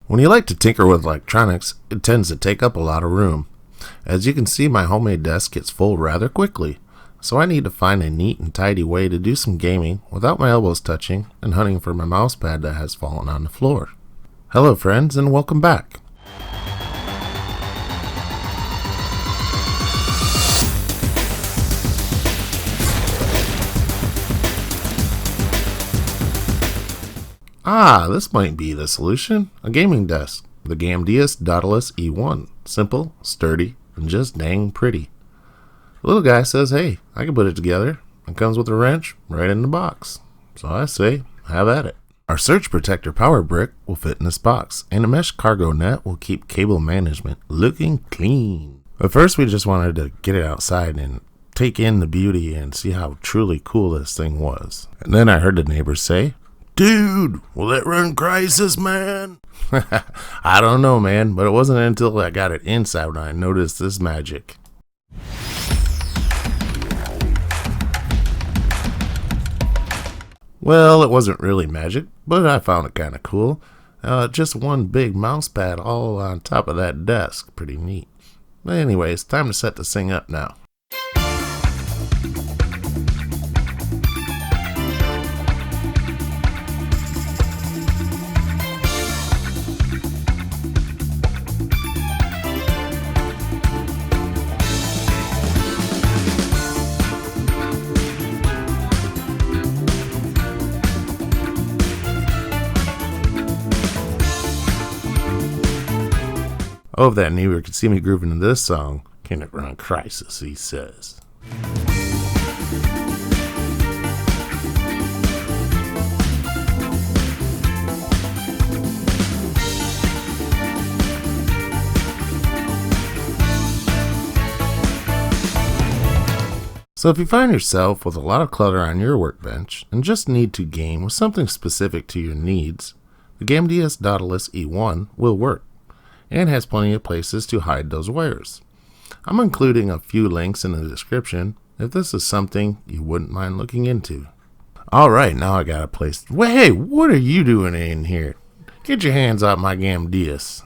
When you like to tinker with electronics, it tends to take up a lot of room. As you can see, my homemade desk gets full rather quickly, so I need to find a neat and tidy way to do some gaming without my elbows touching and hunting for my mouse pad that has fallen on the floor. Hello friends, and welcome back. This might be the solution. A gaming desk. The Gamdias Daedalus E1. Simple, sturdy, and just dang pretty. The little guy says, hey, I can put it together. It comes with a wrench right in the box. So I say, have at it. Our surge protector power brick will fit in this box, and a mesh cargo net will keep cable management looking clean. But first we just wanted to get it outside and take in the beauty and see how truly cool this thing was. And then I heard the neighbors say, dude, will that run Crisis, man? I don't know, man, but it wasn't until I got it inside when I noticed this magic. Well, it wasn't really magic, but I found it kind of cool. Just one big mouse pad all on top of that desk. Pretty neat. But anyways, time to set this thing up now. Oh, if that neighbor could see me grooving to this song, can it run Crisis, he says. So if you find yourself with a lot of clutter on your workbench and just need to game with something specific to your needs, the Gamdias Daedalus E1 will work, and has plenty of places to hide those wires. I'm including a few links in the description if this is something you wouldn't mind looking into. Alright, now I got a place. Hey, what are you doing in here? Get your hands off my Gamdias.